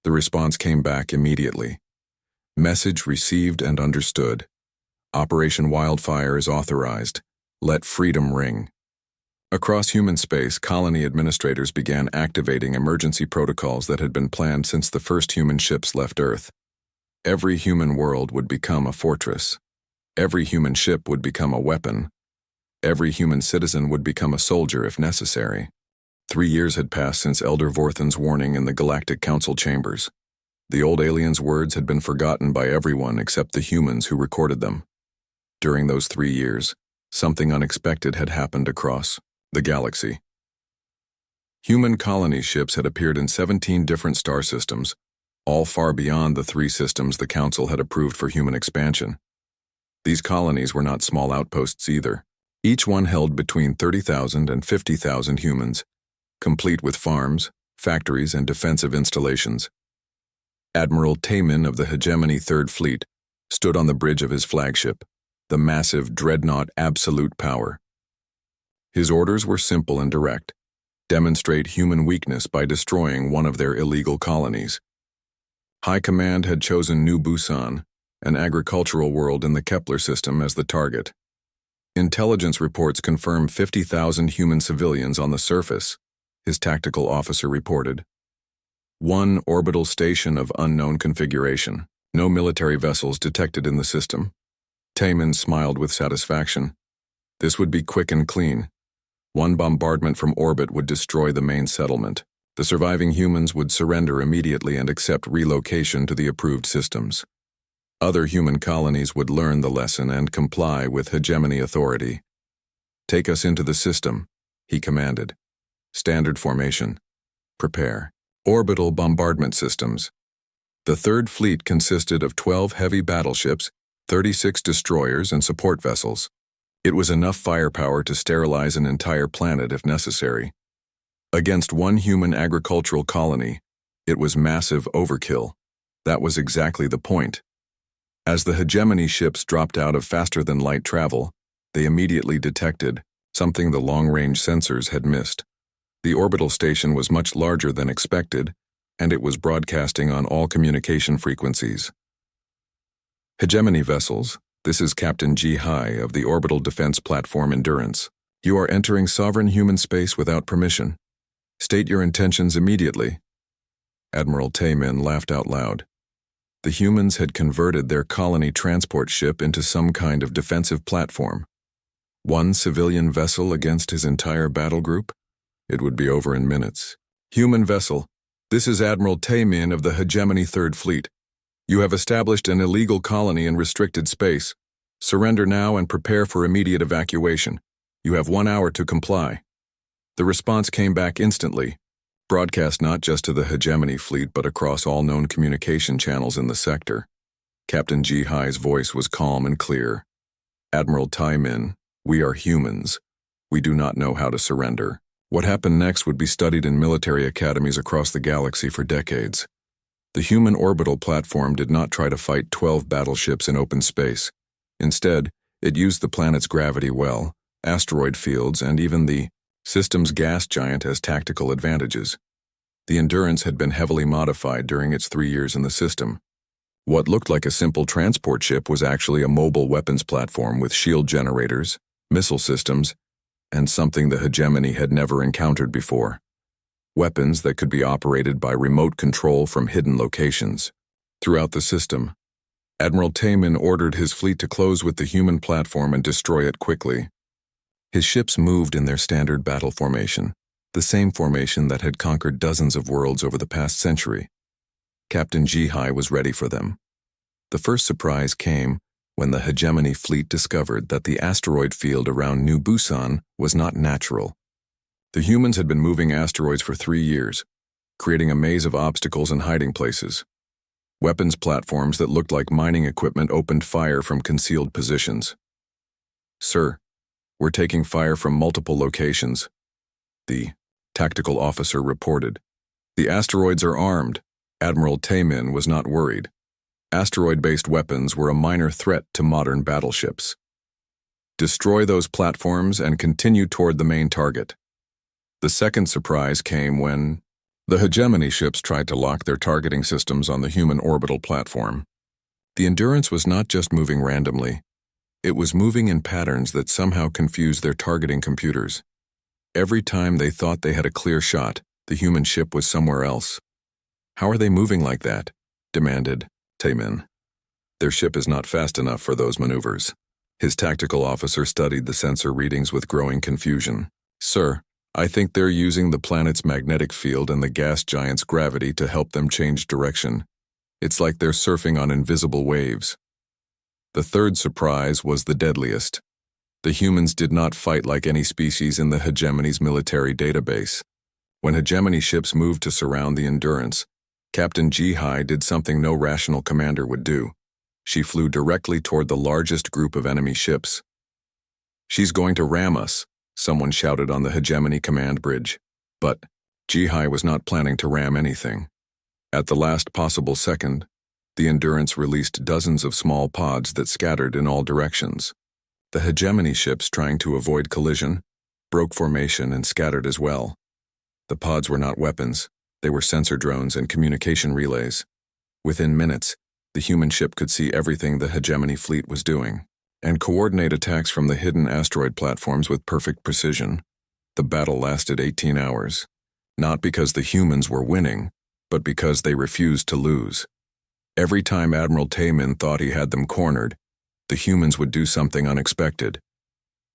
A: The response came back immediately. Message received and understood. Operation Wildfire is authorized. Let freedom ring. Across human space, colony administrators began activating emergency protocols that had been planned since the first human ships left Earth. Every human world would become a fortress. Every human ship would become a weapon. Every human citizen would become a soldier if necessary. 3 years had passed since Elder Vorthan's warning in the Galactic Council chambers. The old alien's words had been forgotten by everyone except the humans who recorded them. During those 3 years, something unexpected had happened across the galaxy. Human colony ships had appeared in 17 different star systems, all far beyond the 3 systems the Council had approved for human expansion. These colonies were not small outposts either. Each one held between 30,000 and 50,000 humans, complete with farms, factories, and defensive installations. Admiral Taemin of the Hegemony Third Fleet stood on the bridge of his flagship, the massive dreadnought Absolute Power. His orders were simple and direct: demonstrate human weakness by destroying one of their illegal colonies. High Command had chosen New Busan, an agricultural world in the Kepler system, as the target. Intelligence reports confirm 50,000 human civilians on the surface, his tactical officer reported. One orbital station of unknown configuration. No military vessels detected in the system. Taemin smiled with satisfaction. This would be quick and clean. One bombardment from orbit would destroy the main settlement. The surviving humans would surrender immediately and accept relocation to the approved systems. Other human colonies would learn the lesson and comply with hegemony authority. Take us into the system, he commanded. Standard formation. Prepare. Orbital bombardment systems. The Third Fleet consisted of 12 heavy battleships, 36 destroyers, and support vessels. It was enough firepower to sterilize an entire planet if necessary. Against one human agricultural colony, it was massive overkill. That was exactly the point. As the hegemony ships dropped out of faster-than-light travel, they immediately detected something the long-range sensors had missed. The orbital station was much larger than expected, and it was broadcasting on all communication frequencies. Hegemony vessels, this is Captain Jihai of the Orbital Defense Platform Endurance. You are entering sovereign human space without permission. State your intentions immediately. Admiral Taemin laughed out loud. The humans had converted their colony transport ship into some kind of defensive platform. One civilian vessel against his entire battle group? It would be over in minutes. Human vessel, this is Admiral Taemin of the Hegemony Third Fleet. You have established an illegal colony in restricted space. Surrender now and prepare for immediate evacuation. You have 1 hour to comply. The response came back instantly, broadcast not just to the Hegemony Fleet but across all known communication channels in the sector. Captain Jihai's voice was calm and clear. Admiral Taemin, we are humans. We do not know how to surrender. What happened next would be studied in military academies across the galaxy for decades. The human orbital platform did not try to fight 12 battleships in open space. Instead, it used the planet's gravity well, asteroid fields, and even the system's gas giant as tactical advantages. The Endurance had been heavily modified during its 3 years in the system. What looked like a simple transport ship was actually a mobile weapons platform with shield generators, missile systems, and something the hegemony had never encountered before. Weapons that could be operated by remote control from hidden locations. Throughout the system, Admiral Taemin ordered his fleet to close with the human platform and destroy it quickly. His ships moved in their standard battle formation, the same formation that had conquered dozens of worlds over the past century. Captain Jihai was ready for them. The first surprise came when the Hegemony fleet discovered that the asteroid field around New Busan was not natural. The humans had been moving asteroids for 3 years, creating a maze of obstacles and hiding places. Weapons platforms that looked like mining equipment opened fire from concealed positions. "Sir, we're taking fire from multiple locations," the tactical officer reported. "The asteroids are armed." Admiral Taemin was not worried. Asteroid-based weapons were a minor threat to modern battleships. "Destroy those platforms and continue toward the main target." The second surprise came when the Hegemony ships tried to lock their targeting systems on the human orbital platform. The Endurance was not just moving randomly. It was moving in patterns that somehow confused their targeting computers. Every time they thought they had a clear shot, the human ship was somewhere else. "How are they moving like that?" demanded Taemin. "Their ship is not fast enough for those maneuvers." His tactical officer studied the sensor readings with growing confusion. "Sir, I think they're using the planet's magnetic field and the gas giant's gravity to help them change direction. It's like they're surfing on invisible waves." The third surprise was the deadliest. The humans did not fight like any species in the Hegemony's military database. When Hegemony ships moved to surround the Endurance, Captain Jihai did something no rational commander would do. She flew directly toward the largest group of enemy ships. "She's going to ram us," someone shouted on the Hegemony command bridge. But Jihai was not planning to ram anything. At the last possible second, the Endurance released dozens of small pods that scattered in all directions. The Hegemony ships, trying to avoid collision, broke formation and scattered as well. The pods were not weapons. They were sensor drones and communication relays. Within minutes, the human ship could see everything the Hegemony fleet was doing and coordinate attacks from the hidden asteroid platforms with perfect precision. The battle lasted 18 hours, not because the humans were winning, but because they refused to lose. Every time Admiral Taemin thought he had them cornered, the humans would do something unexpected.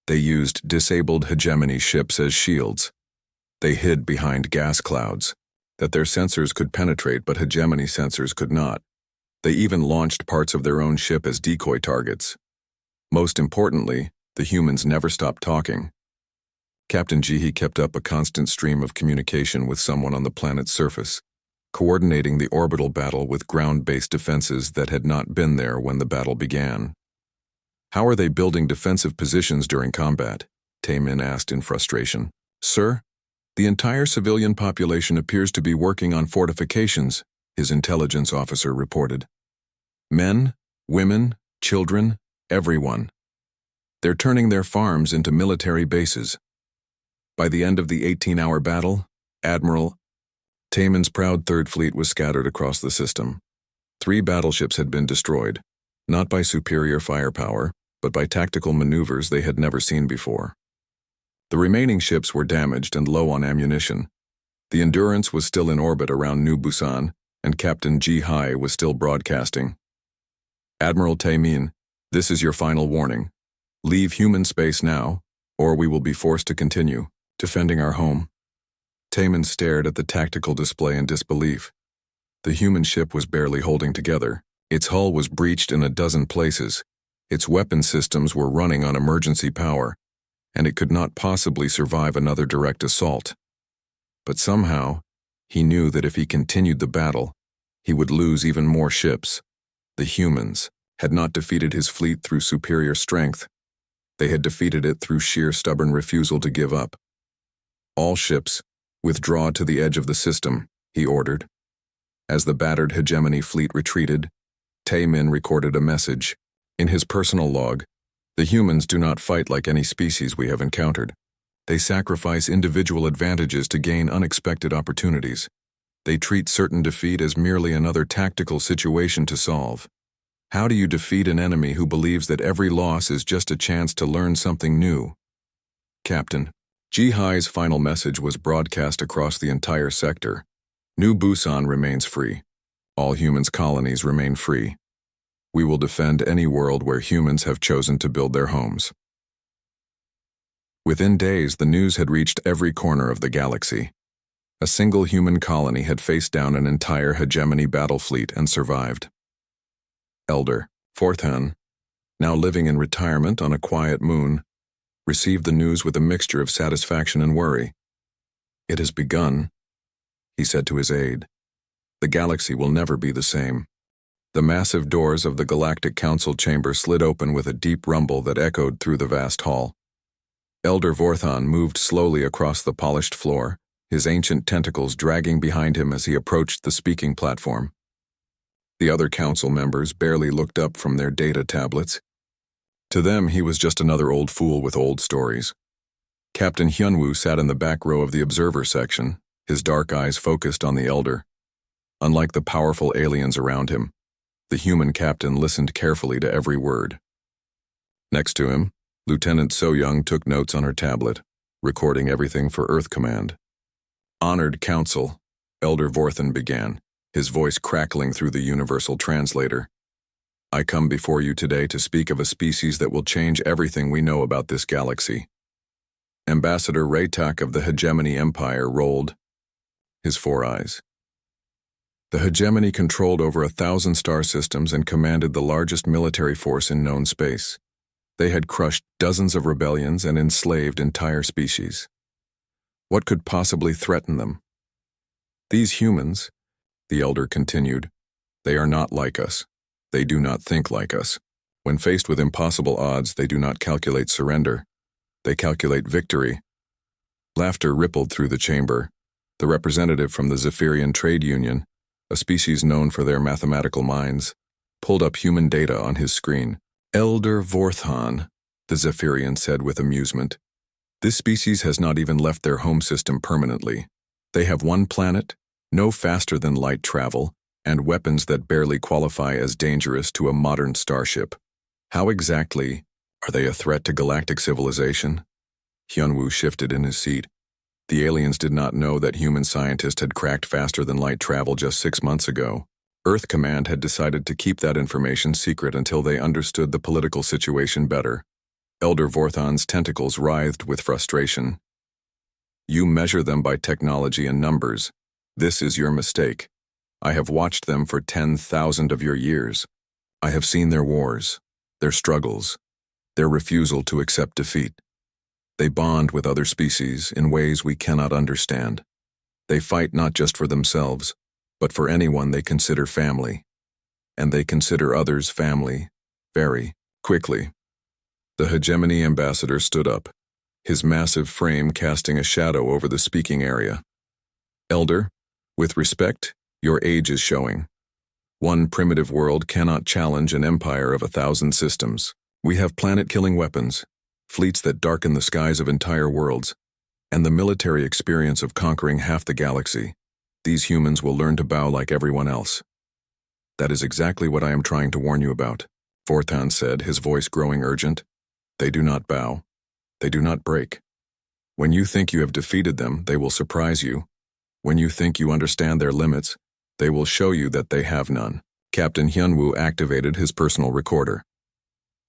A: They used disabled Hegemony ships as shields. They hid behind gas clouds that their sensors could penetrate but Hegemony sensors could not. They even launched parts of their own ship as decoy targets. Most importantly, the humans never stopped talking. Captain Jihi kept up a constant stream of communication with someone on the planet's surface, coordinating the orbital battle with ground-based defenses that had not been there when the battle began. "How are they building defensive positions during combat?" Taemin asked in frustration. "Sir, the entire civilian population appears to be working on fortifications," his intelligence officer reported. "Men, women, children, everyone. They're turning their farms into military bases." By the end of the 18-hour battle, Admiral Taemin's proud Third Fleet was scattered across the system. 3 battleships had been destroyed, not by superior firepower, but by tactical maneuvers they had never seen before. The remaining ships were damaged and low on ammunition. The Endurance was still in orbit around New Busan, and Captain Jihai was still broadcasting. "Admiral Taemin, this is your final warning. Leave human space now, or we will be forced to continue defending our home." Taemin stared at the tactical display in disbelief. The human ship was barely holding together. Its hull was breached in a dozen places. Its weapon systems were running on emergency power, and it could not possibly survive another direct assault. But somehow, he knew that if he continued the battle, he would lose even more ships. The humans had not defeated his fleet through superior strength. They had defeated it through sheer stubborn refusal to give up. "All ships, withdraw to the edge of the system," he ordered. As the battered Hegemony fleet retreated, Taemin recorded a message. In his personal log, "The humans do not fight like any species we have encountered. They sacrifice individual advantages to gain unexpected opportunities. They treat certain defeat as merely another tactical situation to solve. How do you defeat an enemy who believes that every loss is just a chance to learn something new?" Captain Jihai's final message was broadcast across the entire sector. "New Busan remains free. All humans' colonies remain free. We will defend any world where humans have chosen to build their homes." Within days, the news had reached every corner of the galaxy. A single human colony had faced down an entire hegemony battle fleet and survived. Elder Vorthan, now living in retirement on a quiet moon, received the news with a mixture of satisfaction and worry. "It has begun," he said to his aide. "The galaxy will never be the same." The massive doors of the Galactic Council chamber slid open with a deep rumble that echoed through the vast hall. Elder Vorthan moved slowly across the polished floor, his ancient tentacles dragging behind him as he approached the speaking platform. The other council members barely looked up from their data tablets. To them, he was just another old fool with old stories. Captain Hyunwoo sat in the back row of the observer section, his dark eyes focused on the elder. Unlike the powerful aliens around him, the human captain listened carefully to every word. Next to him, Lieutenant So-young took notes on her tablet, recording everything for Earth Command. "Honored Council," Elder Vorthan began, his voice crackling through the universal translator. "I come before you today to speak of a species that will change everything we know about this galaxy." Ambassador Raytak of the Hegemony Empire rolled his four eyes. The hegemony controlled over 1,000 star systems and commanded the largest military force in known space. They had crushed dozens of rebellions and enslaved entire species. What could possibly threaten them? "These humans," the elder continued, "they are not like us. They do not think like us. When faced with impossible odds, they do not calculate surrender. They calculate victory." Laughter rippled through the chamber. The representative from the Zephyrian Trade Union, a species known for their mathematical minds, pulled up human data on his screen. "Elder Vorthan," the Zephyrian said with amusement. "This species has not even left their home system permanently. They have one planet, no faster than light travel, and weapons that barely qualify as dangerous to a modern starship. How exactly are they a threat to galactic civilization?" Hyunwoo shifted in his seat. The aliens did not know that human scientists had cracked faster than light travel just 6 months ago. Earth Command had decided to keep that information secret until they understood the political situation better. Elder Vorthan's tentacles writhed with frustration. "You measure them by technology and numbers. This is your mistake. I have watched them for 10,000 of your years. I have seen their wars, their struggles, their refusal to accept defeat. They bond with other species in ways we cannot understand. They fight not just for themselves, but for anyone they consider family. And they consider others family, very quickly." The hegemony ambassador stood up, his massive frame casting a shadow over the speaking area. "Elder, with respect, your age is showing. One primitive world cannot challenge an empire of 1,000 systems. We have planet-killing weapons, fleets that darken the skies of entire worlds, and the military experience of conquering half the galaxy. These humans will learn to bow like everyone else." "That is exactly what I am trying to warn you about," Vorthan said, his voice growing urgent. "They do not bow. They do not break. When you think you have defeated them, they will surprise you. When you think you understand their limits, they will show you that they have none." Captain Hyunwoo activated his personal recorder.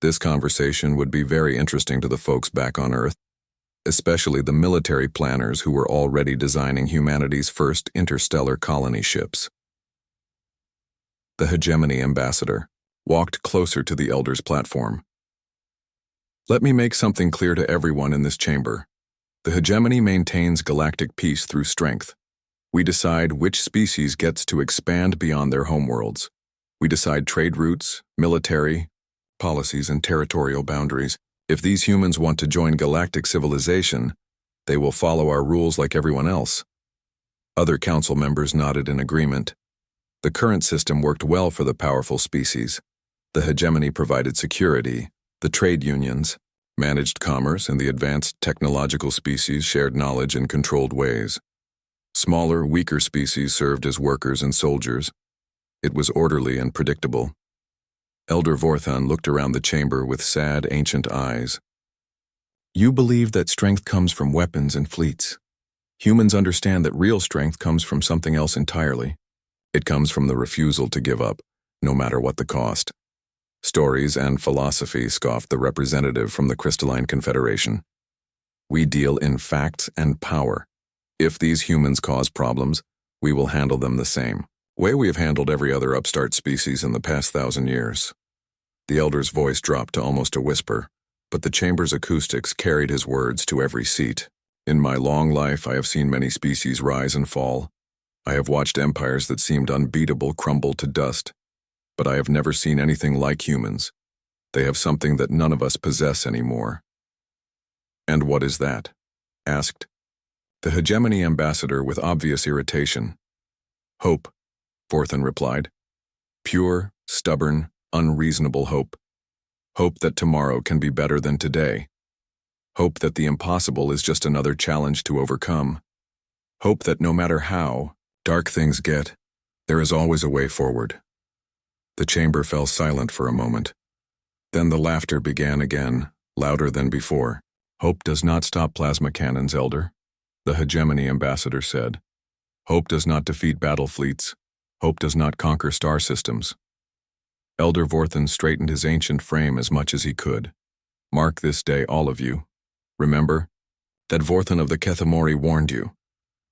A: This conversation would be very interesting to the folks back on Earth, especially the military planners who were already designing humanity's first interstellar colony ships. The hegemony ambassador walked closer to the elder's platform. "Let me make something clear to everyone in this chamber. The hegemony maintains galactic peace through strength. We decide which species gets to expand beyond their homeworlds. We decide trade routes, military policies, and territorial boundaries. If these humans want to join galactic civilization, they will follow our rules like everyone else." Other council members nodded in agreement. The current system worked well for the powerful species. The hegemony provided security, the trade unions managed commerce, and the advanced technological species shared knowledge in controlled ways. Smaller, weaker species served as workers and soldiers. It was orderly and predictable. Elder Vorthan looked around the chamber with sad, ancient eyes. "You believe that strength comes from weapons and fleets. Humans understand that real strength comes from something else entirely. It comes from the refusal to give up, no matter what the cost." "Stories and philosophy," scoffed the representative from the Crystalline Confederation. We deal in facts and power. If these humans cause problems, we will handle them the same way we have handled every other upstart species in the past 1,000 years. The elder's voice dropped to almost a whisper, but the chamber's acoustics carried his words to every seat. In my long life, I have seen many species rise and fall. I have watched empires that seemed unbeatable crumble to dust, but I have never seen anything like humans. They have something that none of us possess anymore. And what is that? Asked the hegemony ambassador with obvious irritation. Hope, Vorthan replied. Pure, stubborn, unreasonable hope. Hope that tomorrow can be better than today. Hope that the impossible is just another challenge to overcome. Hope that no matter how dark things get, there is always a way forward. The chamber fell silent for a moment. Then the laughter began again, louder than before. Hope does not stop plasma cannons, Elder, the hegemony ambassador said. Hope does not defeat battle fleets. Hope does not conquer star systems. Elder Vorthan straightened his ancient frame as much as he could. Mark this day, all of you. Remember that Vorthan of the Kethamori warned you.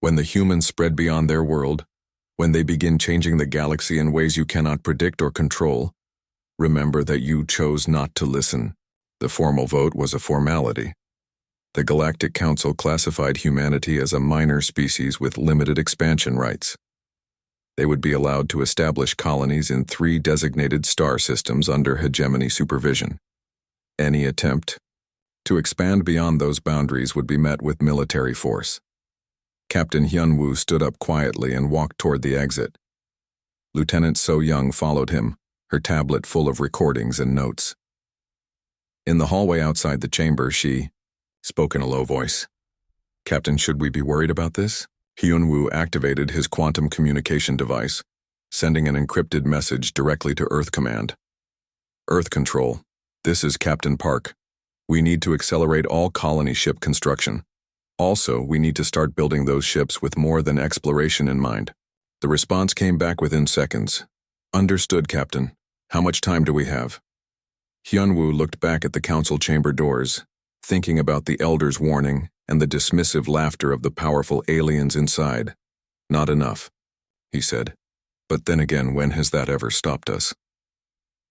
A: When the humans spread beyond their world, when they begin changing the galaxy in ways you cannot predict or control, remember that you chose not to listen. The formal vote was a formality. The Galactic Council classified humanity as a minor species with limited expansion rights. They would be allowed to establish colonies in 3 designated star systems under hegemony supervision. Any attempt to expand beyond those boundaries would be met with military force. Captain Hyunwoo stood up quietly and walked toward the exit. Lieutenant So Young followed him, her tablet full of recordings and notes. In the hallway outside the chamber, she spoke in a low voice. Captain, should we be worried about this? Hyunwoo activated his quantum communication device, sending an encrypted message directly to Earth Command. Earth Control, this is Captain Park. We need to accelerate all colony ship construction. Also, we need to start building those ships with more than exploration in mind. The response came back within seconds. Understood, Captain. How much time do we have? Hyunwoo looked back at the council chamber doors, thinking about the elder's warning and the dismissive laughter of the powerful aliens inside. Not enough, he said. But then again, when has that ever stopped us?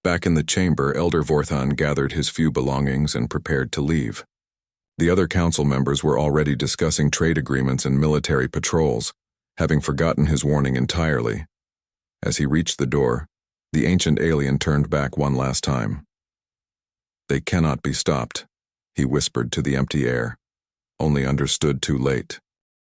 A: Back in the chamber, Elder Vorthan gathered his few belongings and prepared to leave. The other council members were already discussing trade agreements and military patrols, having forgotten his warning entirely. As he reached the door, the ancient alien turned back one last time. They cannot be stopped, he whispered to the empty air, only understood too late.